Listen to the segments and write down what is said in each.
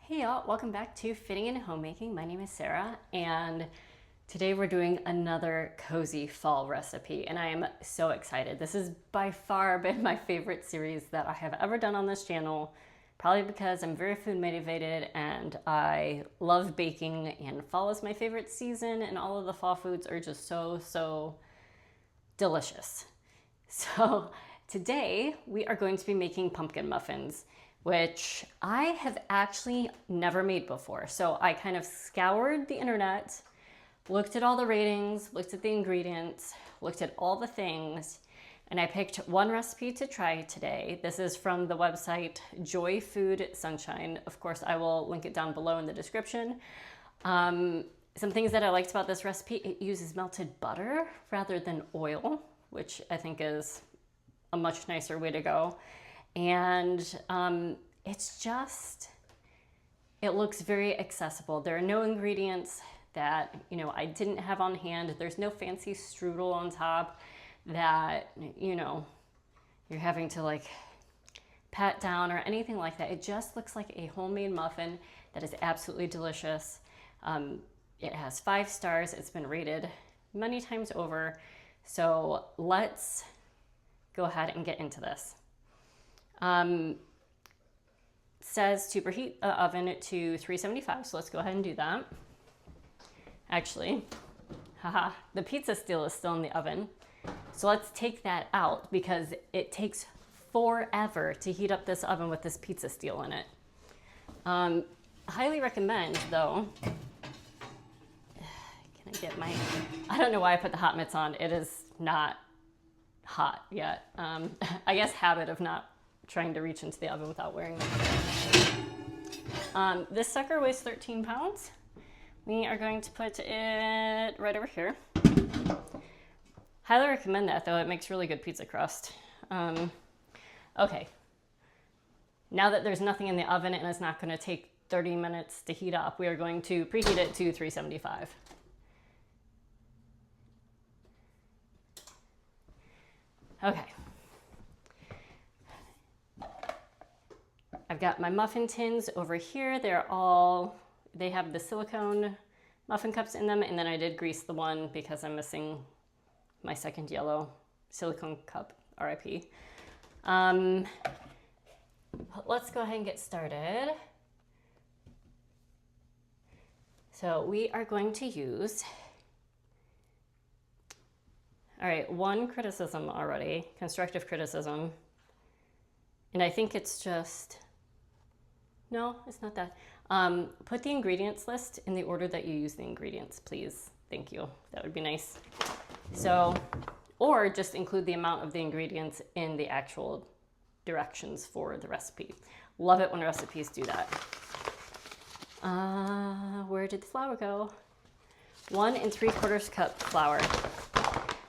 Hey y'all, welcome back to Fitting and Homemaking. My name is Sarah, and today we're doing another cozy fall recipe, and I am so excited. This has by far been my favorite series that I have ever done on this channel, probably because I'm very food motivated and I love baking, and fall is my favorite season, and all of the fall foods are just so delicious. So today we are going to be making pumpkin muffins, which I have actually never made before. So I kind of scoured the internet, looked at all the ratings, looked at the ingredients, looked at all the things, and I picked one recipe to try today. This is from the website Joy Food Sunshine. Of course, I will link it down below in the description. Some things that I liked about this recipe: it uses melted butter rather than oil, which I think is a much nicer way to go. And it looks very accessible. There are no ingredients that, I didn't have on hand. There's no fancy strudel on top that, you're having to like pat down or anything like that. It just looks like a homemade muffin that is absolutely delicious. It has 5 stars. It's been rated many times over. So let's go ahead and get into this. Says to preheat the oven to 375, so let's go ahead and do that. Actually, the pizza steel is still in the oven, so let's take that out because it takes forever to heat up this oven with this pizza steel in it. Highly recommend, though. Can I get I don't know why I put the hot mitts on. It is not hot yet. I guess habit of not trying to reach into the oven without wearing them. This sucker weighs 13 pounds. We are going to put it right over here. Highly recommend that, though. It makes really good pizza crust. Okay. Now that there's nothing in the oven and it's not going to take 30 minutes to heat up, we are going to preheat it to 375. Okay. I've got my muffin tins over here. They have the silicone muffin cups in them, and then I did grease the one because I'm missing my second yellow silicone cup, RIP. Let's go ahead and get started. So we are going to use, all right, one criticism already, constructive criticism. And I think it's just, no, it's not that. Put the ingredients list in the order that you use the ingredients, please. Thank you. That would be nice. So, or just include the amount of the ingredients in the actual directions for the recipe. Love it when recipes do that. Where did the flour go? 1 3/4 cup flour.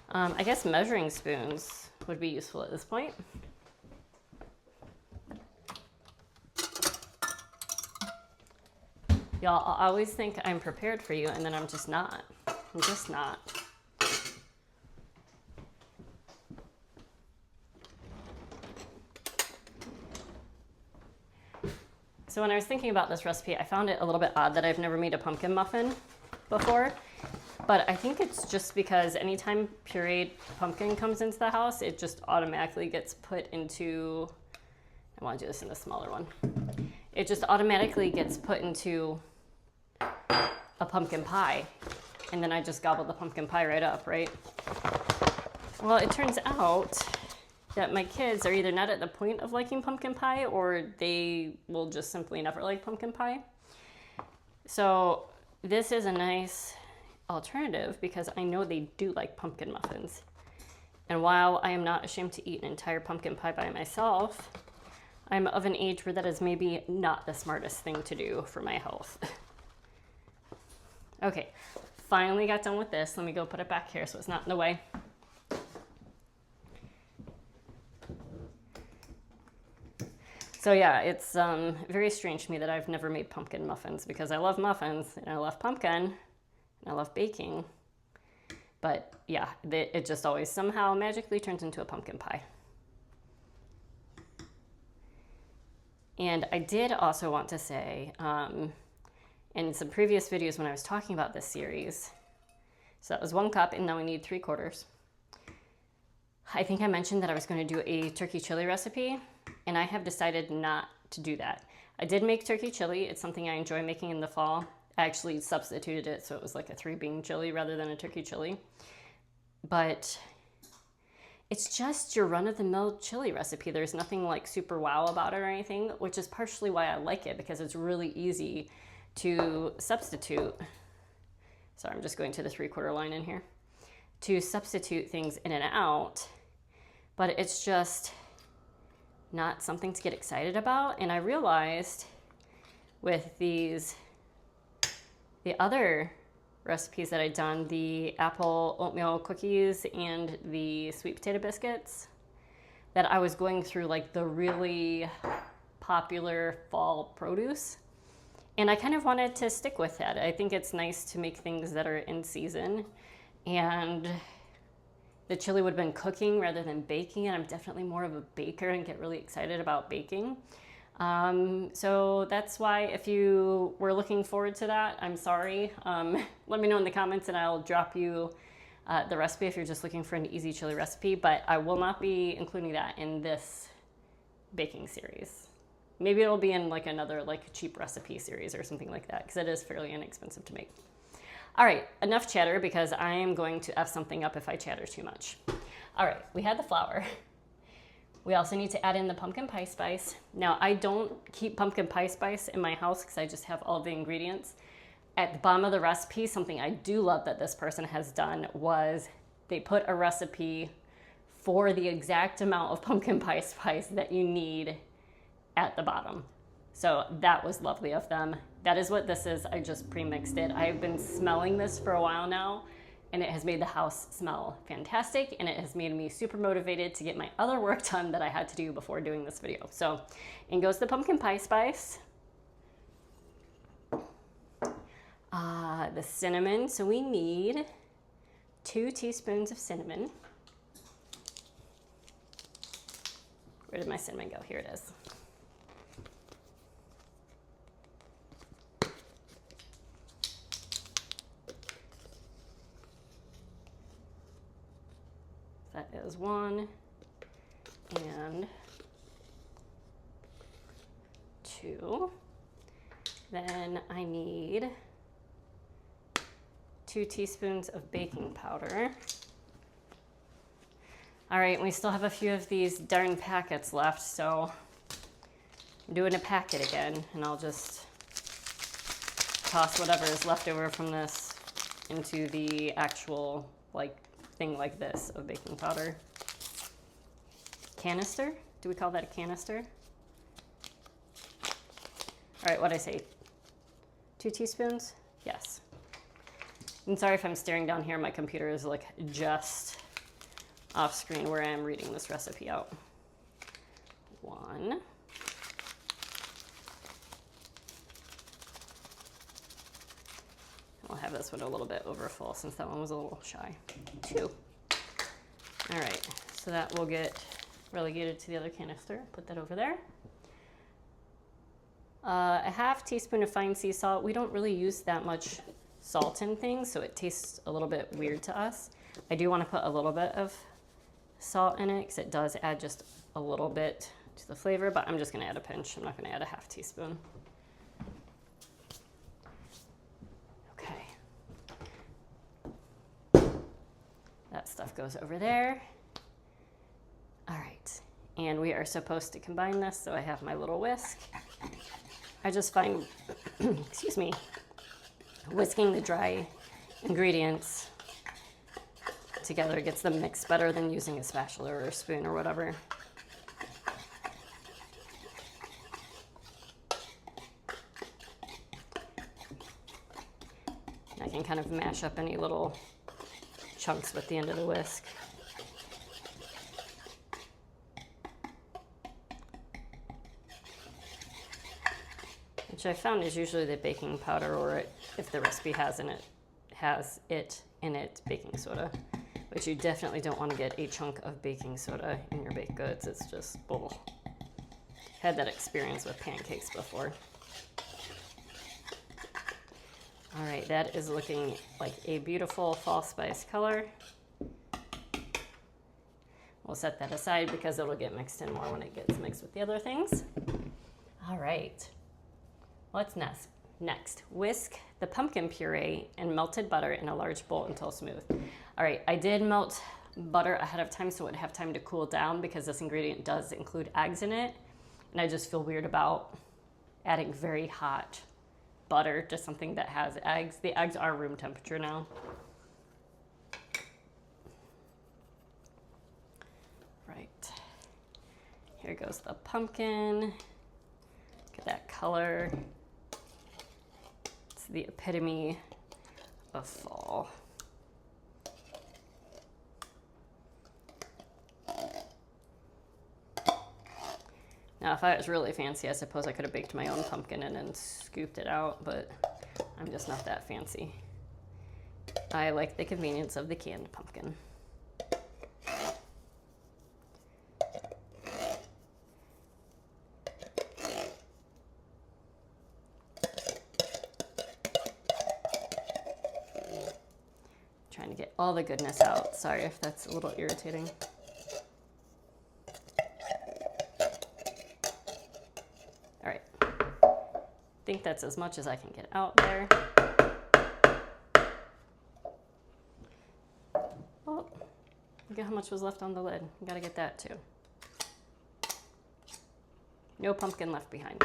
I guess measuring spoons would be useful at this point. Y'all, I always think I'm prepared for you, and then I'm just not. I'm just not. So when I was thinking about this recipe, I found it a little bit odd that I've never made a pumpkin muffin before. But I think it's just because anytime pureed pumpkin comes into the house, it just automatically gets put into, I want to do this in the smaller one. It just automatically gets put into a pumpkin pie. And then I just gobble the pumpkin pie right up, right? Well, it turns out that my kids are either not at the point of liking pumpkin pie, or they will just simply never like pumpkin pie. So this is a nice alternative because I know they do like pumpkin muffins. And while I am not ashamed to eat an entire pumpkin pie by myself, I'm of an age where that is maybe not the smartest thing to do for my health. Okay, finally got done with this. Let me go put it back here so it's not in the way. So yeah, it's very strange to me that I've never made pumpkin muffins because I love muffins and I love pumpkin and I love baking. But yeah, it just always somehow magically turns into a pumpkin pie. And I did also want to say, in some previous videos when I was talking about this series, so that was 1 cup, and now we need 3/4. I think I mentioned that I was going to do a turkey chili recipe, and I have decided not to do that. I did make turkey chili. It's something I enjoy making in the fall. I actually substituted it, so it was like a 3-bean chili rather than a turkey chili. But it's just your run-of-the-mill chili recipe. There's nothing like super wow about it or anything, which is partially why I like it, because it's really easy to substitute. Sorry, I'm just going to the 3/4 line in here. To substitute things in and out, but it's just not something to get excited about. And I realized with the other recipes that I'd done, the apple oatmeal cookies and the sweet potato biscuits, that I was going through like the really popular fall produce. And I kind of wanted to stick with that. I think it's nice to make things that are in season. And the chili would have been cooking rather than baking, and I'm definitely more of a baker and get really excited about baking. So that's why, if you were looking forward to that, I'm sorry. Let me know in the comments and I'll drop you the recipe if you're just looking for an easy chili recipe, but I will not be including that in this baking series. Maybe it'll be in like another like cheap recipe series or something like that, because it is fairly inexpensive to make. All right, enough chatter, because I am going to F something up if I chatter too much. All right, we had the flour. We also need to add in the pumpkin pie spice. Now, I don't keep pumpkin pie spice in my house because I just have all the ingredients. At the bottom of the recipe, something I do love that this person has done was they put a recipe for the exact amount of pumpkin pie spice that you need at the bottom. So that was lovely of them. That is what this is. I just pre-mixed it. I have been smelling this for a while now, and it has made the house smell fantastic, and it has made me super motivated to get my other work done that I had to do before doing this video. So in goes the pumpkin pie spice. The cinnamon. So we need 2 teaspoons of cinnamon. Where did my cinnamon go? Here it is. That is 1 and 2. Then I need 2 teaspoons of baking powder. All right, we still have a few of these darn packets left, so I'm doing a packet again, and I'll just toss whatever is left over from this into the actual like thing like this of baking powder. Canister? Do we call that a canister? All right, what'd I say? 2 teaspoons? Yes. I'm sorry if I'm staring down here. My computer is like just off screen where I am reading this recipe out. 1. I'll have this one a little bit over full since that one was a little shy. 2. All right, so that will get relegated to the other canister. Put that over there. A half teaspoon of fine sea salt. We don't really use that much salt in things, so it tastes a little bit weird to us. I do want to put a little bit of salt in it because it does add just a little bit to the flavor, but I'm just going to add a pinch. I'm not going to add a half teaspoon. That stuff goes over there. All right, and we are supposed to combine this, so I have my little whisk. I just find, excuse me, whisking the dry ingredients together gets them mixed better than using a spatula or a spoon or whatever. I can kind of mash up any little chunks with the end of the whisk. Which I found is usually the baking powder, or if the recipe has it in it, baking soda. Which you definitely don't want to get a chunk of baking soda in your baked goods. It's just bull. had that experience with pancakes before. All right, that is looking like a beautiful fall spice color. We'll set that aside because it'll get mixed in more when it gets mixed with the other things. All right, what's next? Next, whisk the pumpkin puree and melted butter in a large bowl until smooth. All right, I did melt butter ahead of time so it would have time to cool down because this ingredient does include eggs in it. And I just feel weird about adding very hot butter to something that has eggs. The eggs are room temperature now. Right, here goes the pumpkin. Look at that color. It's the epitome of fall. Now, if I was really fancy, I suppose I could have baked my own pumpkin and then scooped it out, but I'm just not that fancy. I like the convenience of the canned pumpkin. Trying to get all the goodness out. Sorry if that's a little irritating. All right, I think that's as much as I can get out there. Oh, look at how much was left on the lid. You gotta get that too. No pumpkin left behind.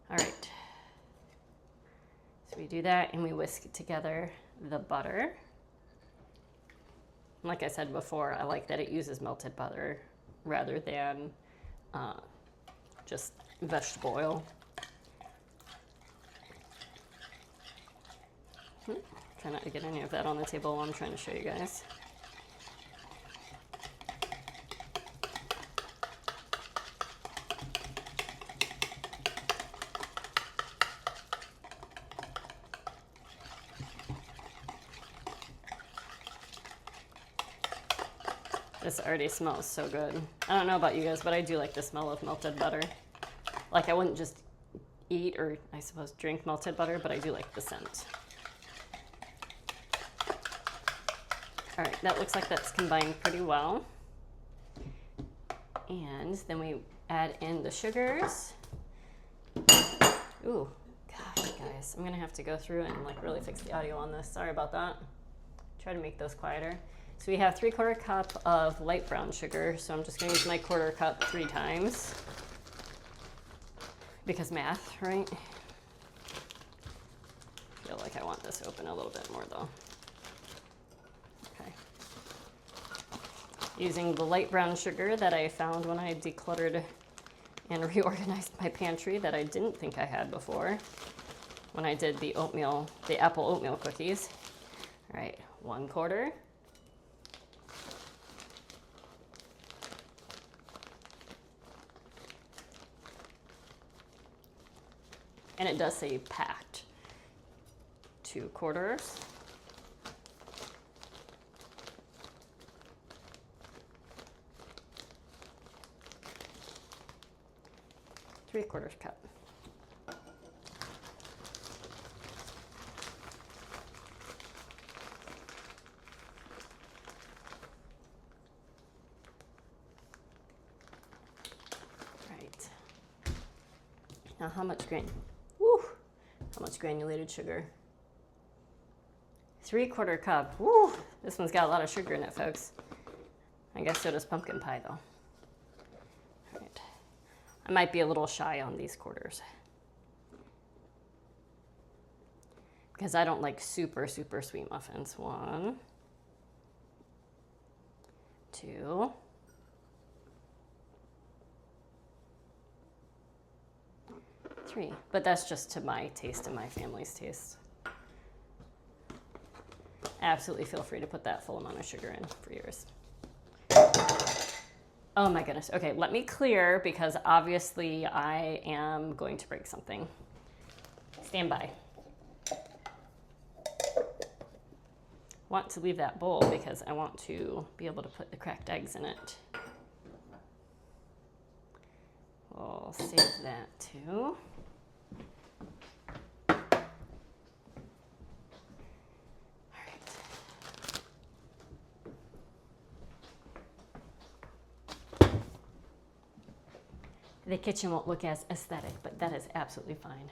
All right. So we do that and we whisk together the butter. Like I said before, I like that it uses melted butter rather than just vegetable oil. Try not to get any of that on the table while I'm trying to show you guys. This already smells so good. I don't know about you guys, but I do like the smell of melted butter. Like I wouldn't just eat or I suppose drink melted butter, but I do like the scent. All right, that looks like that's combined pretty well. And then we add in the sugars. Ooh, gosh, guys, I'm gonna have to go through and like really fix the audio on this. Sorry about that. Try to make those quieter. So we have 3/4 cup of light brown sugar. So I'm just gonna use my 1/4 cup 3 times. Because math, right? I feel like I want this open a little bit more though. Okay. Using the light brown sugar that I found when I decluttered and reorganized my pantry that I didn't think I had before when I did the oatmeal, the apple oatmeal cookies. All right, 1/4. And it does say packed. 2/4. 3/4 cup. Right. Now how much how much granulated sugar? 3/4 cup. Woo! This one's got a lot of sugar in it, folks. I guess so does pumpkin pie, though. All right. I might be a little shy on these quarters because I don't like super, super sweet muffins. 1, 2. 3, but that's just to my taste and my family's taste. Absolutely feel free to put that full amount of sugar in for yours. Oh my goodness. Okay, let me clear because obviously I am going to break something. Stand by. Want to leave that bowl because I want to be able to put the cracked eggs in it. we'll save that too. The kitchen won't look as aesthetic, but that is absolutely fine.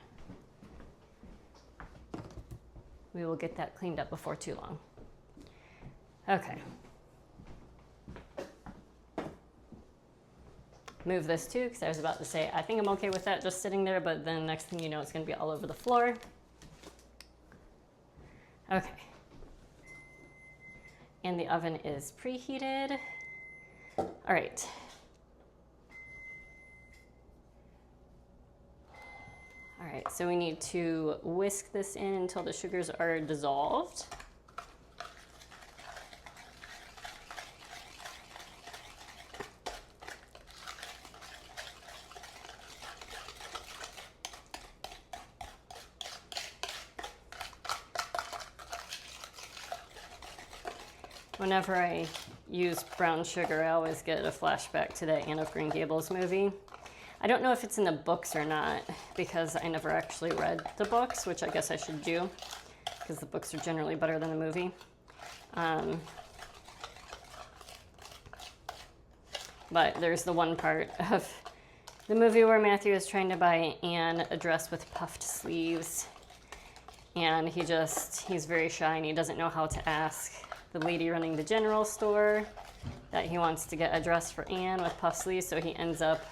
We will get that cleaned up before too long. Okay. Move this too, because I was about to say, I think I'm okay with that just sitting there, but then next thing you know, it's gonna be all over the floor. Okay. And the oven is preheated. All right. All right, so we need to whisk this in until the sugars are dissolved. Whenever I use brown sugar, I always get a flashback to that Anne of Green Gables movie. I don't know if it's in the books or not, because I never actually read the books, which I guess I should do, because the books are generally better than the movie. But there's the one part of the movie where Matthew is trying to buy Anne a dress with puffed sleeves, and he's very shy and he doesn't know how to ask the lady running the general store that he wants to get a dress for Anne with puffed sleeves, so he ends up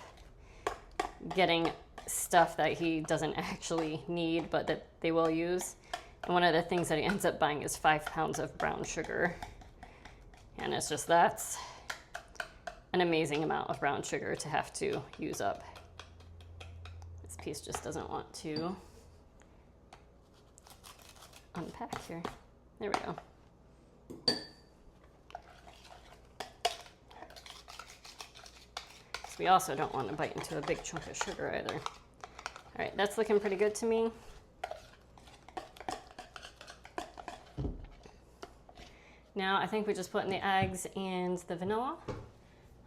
getting stuff that he doesn't actually need but that they will use. And one of the things that he ends up buying is 5 pounds of brown sugar. And it's just, that's an amazing amount of brown sugar to have to use up. This piece just doesn't want to unpack here. There we go. We also don't want to bite into a big chunk of sugar either. All right, that's looking pretty good to me. Now I think we just put in the eggs and the vanilla.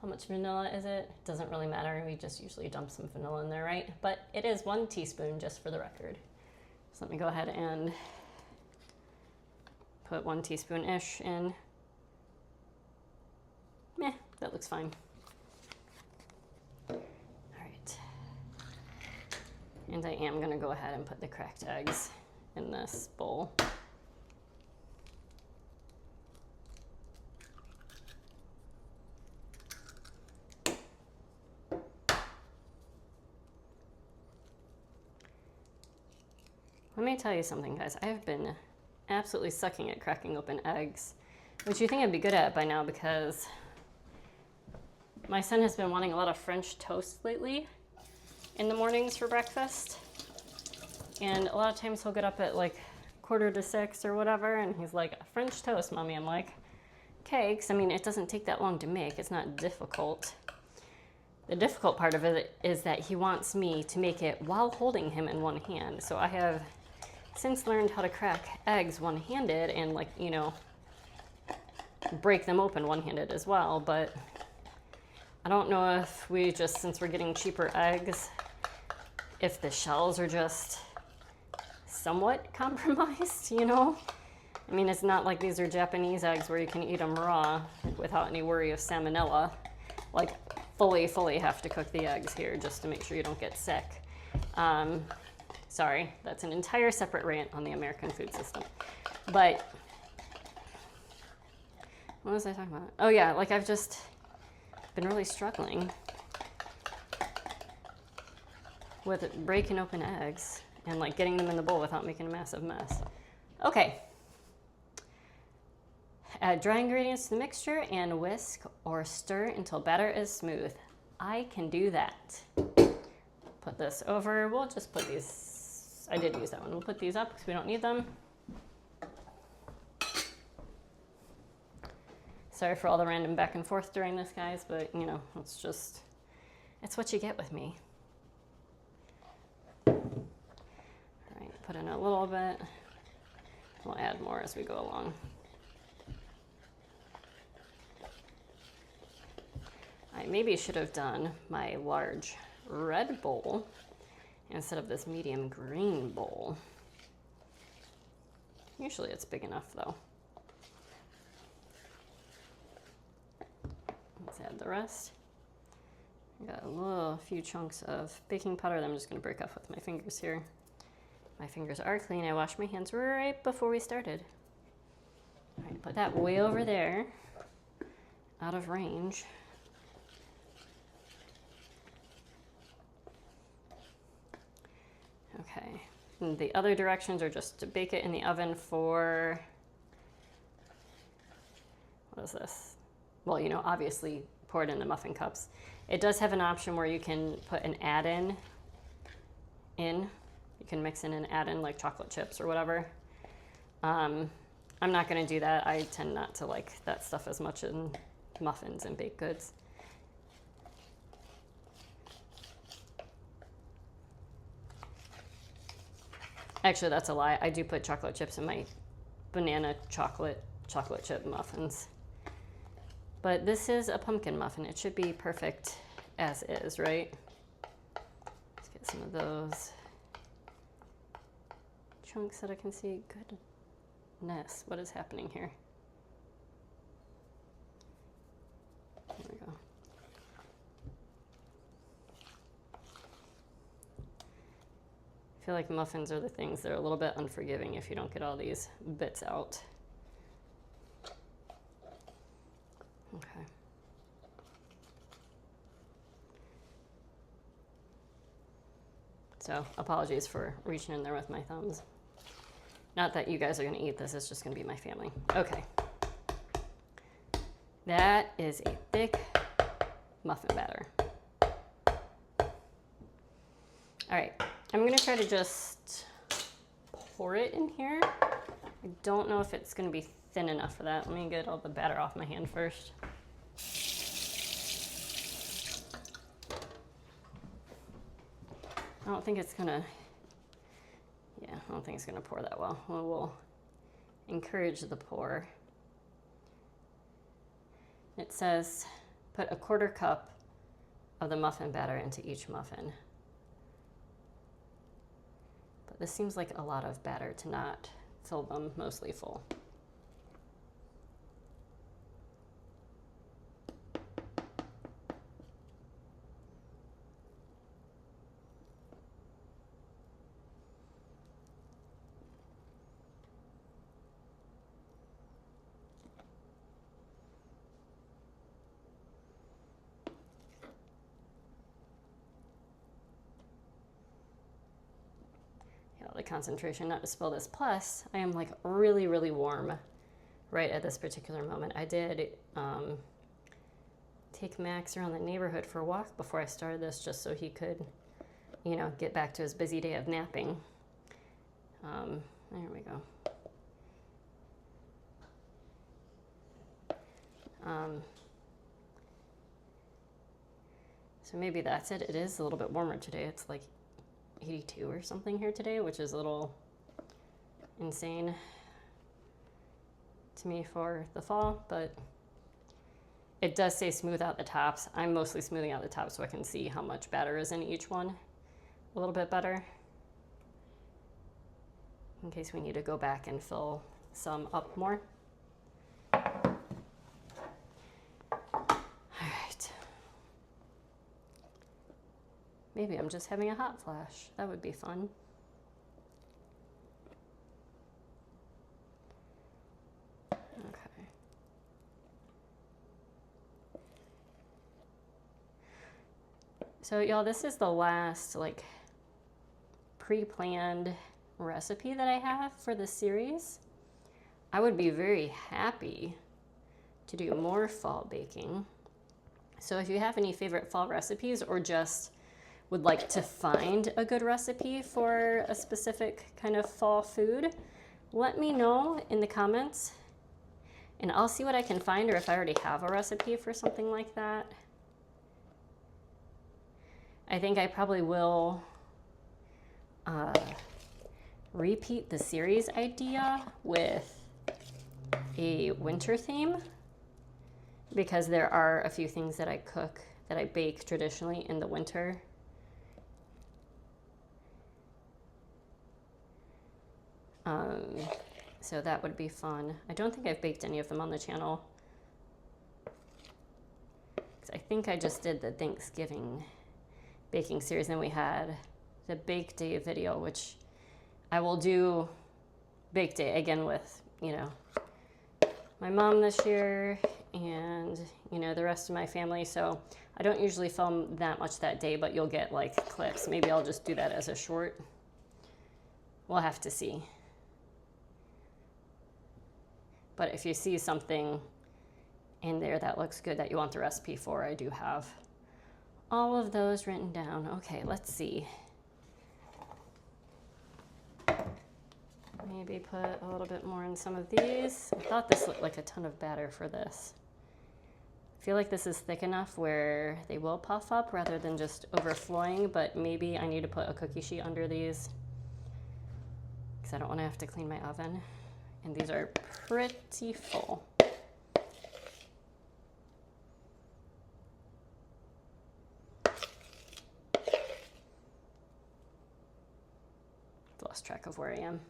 How much vanilla is it? Doesn't really matter. We just usually dump some vanilla in there, right? But it is 1 teaspoon, just for the record. So let me go ahead and put 1 teaspoon-ish in. Meh, that looks fine. And I am going to go ahead and put the cracked eggs in this bowl. Let me tell you something, guys. I have been absolutely sucking at cracking open eggs, which you think I'd be good at by now, because my son has been wanting a lot of French toast lately in the mornings for breakfast. And a lot of times he'll get up at like 5:45 or whatever, and he's like, French toast, Mommy. I'm like, okay, because I mean, it doesn't take that long to make. It's not difficult. The difficult part of it is that he wants me to make it while holding him in one hand. So I have since learned how to crack eggs one-handed and, like, you know, break them open one-handed as well. But I don't know if we just, since we're getting cheaper eggs, if the shells are just somewhat compromised, you know? I mean, it's not like these are Japanese eggs where you can eat them raw without any worry of salmonella. Like, fully have to cook the eggs here just to make sure you don't get sick. Sorry, that's an entire separate rant on the American food system. But what was I talking about? Oh yeah, like I've just been really struggling with breaking open eggs and like getting them in the bowl without making a massive mess. Okay. Add dry ingredients to the mixture and whisk or stir until batter is smooth. I can do that. Put this over. We'll just put these, I did use that one. We'll put these up because we don't need them. Sorry for all the random back and forth during this, guys, but you know, it's just, it's what you get with me. All right, put in a little bit. We'll add more as we go along. I maybe should have done my large red bowl instead of this medium green bowl. Usually it's big enough though. Let's add the rest. I got a few chunks of baking powder that I'm just gonna break off with my fingers here. My fingers are clean. I washed my hands right before we started. All right, put that way over there, out of range. Okay, and the other directions are just to bake it in the oven for, what is this? Well, you know, obviously pour it in the muffin cups. It does have an option where you can put an add-in in. You can mix in and add in like chocolate chips or whatever. I'm not gonna do that. I tend not to like that stuff as much in muffins and baked goods. Actually, that's a lie. I do put chocolate chips in my banana chocolate chip muffins. But this is a pumpkin muffin. It should be perfect as is, right? Let's get some of those chunks that I can see. Goodness, what is happening here? There we go. I feel like muffins are the things that are a little bit unforgiving if you don't get all these bits out. Okay. So apologies for reaching in there with my thumbs. Not that you guys are gonna eat this, it's just gonna be my family. Okay. That is a thick muffin batter. All right, I'm gonna try to just pour it in here. I don't know if it's gonna be thin enough for that. Let me get all the batter off my hand first. I don't think it's gonna, yeah, I don't think it's gonna pour that well. We'll encourage the pour. It says, put a 1/4 cup of the muffin batter into each muffin. But this seems like a lot of batter to not fill them mostly full. The concentration, not to spill this. Plus, I am like really, really warm right at this particular moment. I did take Max around the neighborhood for a walk before I started this, just so he could, you know, get back to his busy day of napping. There we go. So maybe that's it. It is a little bit warmer today. It's like 82 or something here today, which is a little insane to me for the fall, but it does say smooth out the tops. I'm mostly smoothing out the tops so I can see how much batter is in each one a little bit better, in case we need to go back and fill some up more. Maybe I'm just having a hot flash. That would be fun. Okay. So y'all, this is the last like pre-planned recipe that I have for this series. I would be very happy to do more fall baking. So if you have any favorite fall recipes or just would like to find a good recipe for a specific kind of fall food, let me know in the comments and I'll see what I can find, or if I already have a recipe for something like that. I think I probably will repeat the series idea with a winter theme, because there are a few things that I bake traditionally in the winter So that would be fun. I don't think I've baked any of them on the channel. I think I just did the Thanksgiving baking series, and we had the bake day video, which I will do bake day again with, you know, my mom this year and, you know, the rest of my family. So I don't usually film that much that day, but you'll get like clips. Maybe I'll just do that as a short. We'll have to see. But if you see something in there that looks good that you want the recipe for, I do have all of those written down. Okay, let's see. Maybe put a little bit more in some of these. I thought this looked like a ton of batter for this. I feel like this is thick enough where they will puff up rather than just overflowing, but maybe I need to put a cookie sheet under these because I don't want to have to clean my oven. And these are pretty full. I've lost track of where I am.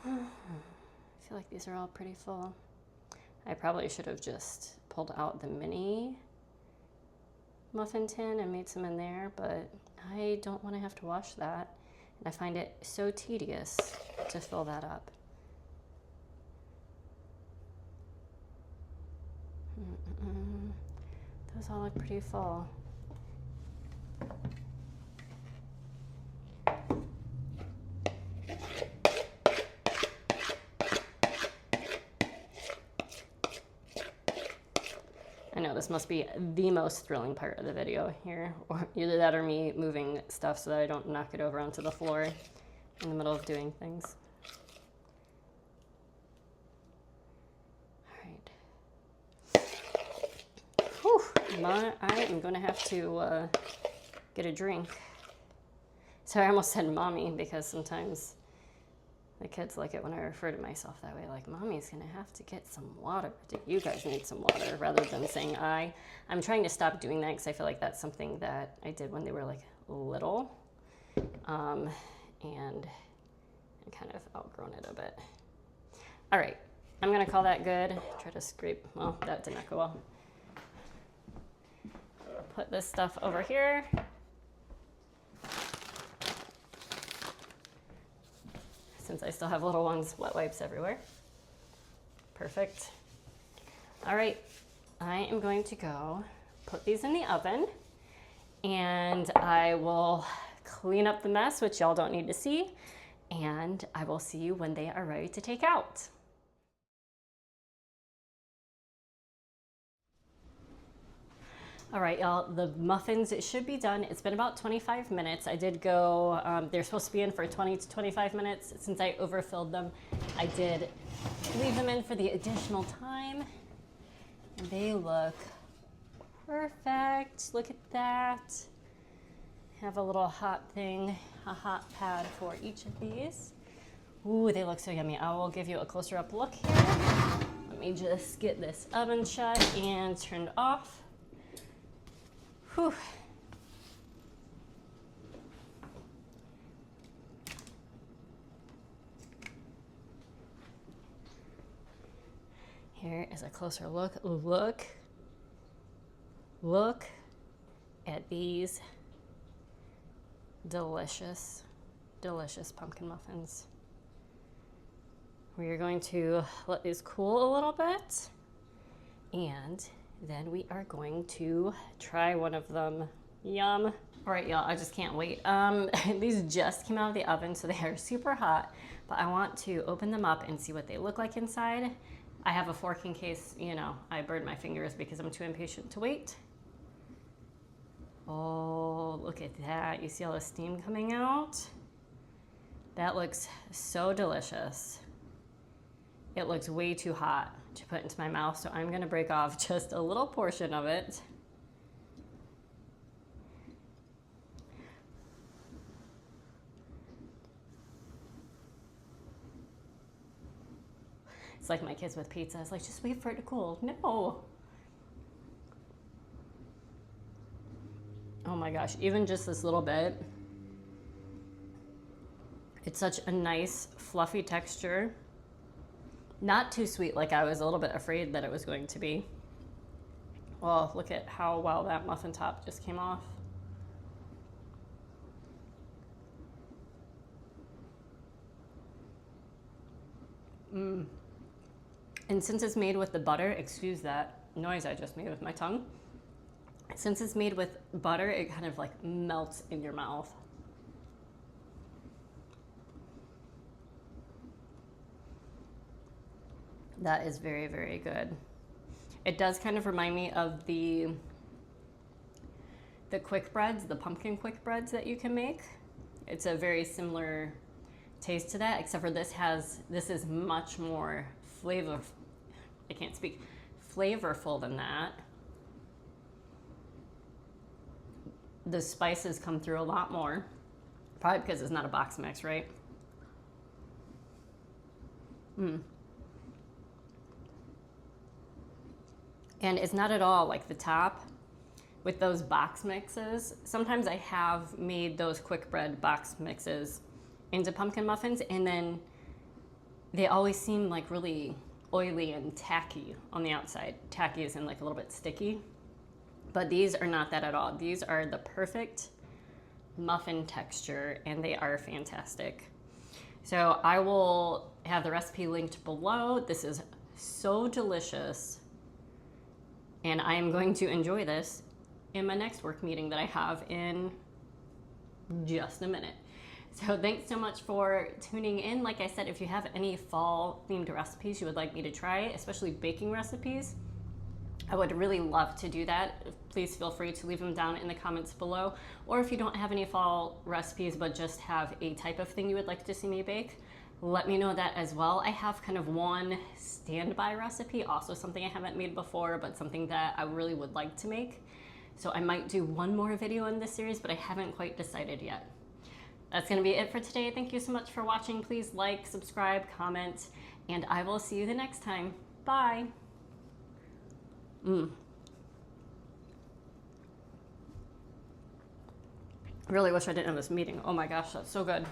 I feel like these are all pretty full. I probably should have just pulled out the mini muffin tin and made some in there, but I don't want to have to wash that. And I find it so tedious to fill that up. Those all look pretty full. I know this must be the most thrilling part of the video here, or either that or me moving stuff so that I don't knock it over onto the floor in the middle of doing things. All right. Whew, I am gonna have to get a drink. So I almost said mommy because sometimes the kids like it when I refer to myself that way, like, mommy's gonna have to get some water. Do you guys need some water? Rather than saying I. I'm trying to stop doing that because I feel like that's something that I did when they were like little. And I kind of outgrown it a bit. All right, I'm gonna call that good. Try to scrape, well, that did not go well. Put this stuff over here. Since I still have little ones, wet wipes everywhere. Perfect. All right, I am going to go put these in the oven and I will clean up the mess, which y'all don't need to see, and I will see you when they are ready to take out. All right, y'all, the muffins should be done. It's been about 25 minutes. I did go, they're supposed to be in for 20 to 25 minutes. Since I overfilled them, I did leave them in for the additional time. And they look perfect. Look at that. Have a little hot thing, a hot pad for each of these. Ooh, they look so yummy. I will give you a closer up look here. Let me just get this oven shut and turned off. Whew. Here is a closer look. Look at these delicious, delicious pumpkin muffins. We are going to let these cool a little bit, and then we are going to try one of them. Yum. All right, y'all, I just can't wait. These just came out of the oven, so they are super hot, but I want to open them up and see what they look like inside. I have a fork in case, you know, I burned my fingers because I'm too impatient to wait. Oh, look at that. You see all the steam coming out? That looks so delicious. It looks way too hot to put into my mouth, so I'm gonna break off just a little portion of it. It's like my kids with pizza. It's like, just wait for it to cool. No. Oh my gosh, even just this little bit. It's such a nice, fluffy texture. Not too sweet like I was a little bit afraid that it was going to be. Oh, look at how well that muffin top just came off. And since it's made with the butter, excuse that noise I just made with my tongue. Since it's made with butter, it kind of like melts in your mouth. That is very, very good. It does kind of remind me of the quick breads, the pumpkin quick breads that you can make. It's a very similar taste to that, except for this is much more flavorful than that. The spices come through a lot more, probably because it's not a box mix, right? And it's not at all like the top with those box mixes. Sometimes I have made those quick bread box mixes into pumpkin muffins, and then they always seem like really oily and tacky on the outside. Tacky is in like a little bit sticky, but these are not that at all. These are the perfect muffin texture, and they are fantastic. So I will have the recipe linked below. This is so delicious, and I am going to enjoy this in my next work meeting that I have in just a minute. So thanks so much for tuning in. Like I said, if you have any fall themed recipes you would like me to try, especially baking recipes, I would really love to do that. Please feel free to leave them down in the comments below. Or if you don't have any fall recipes but just have a type of thing you would like to see me bake, let me know that as well. I have kind of one standby recipe, also something I haven't made before, but something that I really would like to make. So I might do one more video in this series, but I haven't quite decided yet. That's gonna be it for today. Thank you so much for watching. Please like, subscribe, comment, and I will see you the next time. Bye. Really wish I didn't have this meeting. Oh my gosh, that's so good.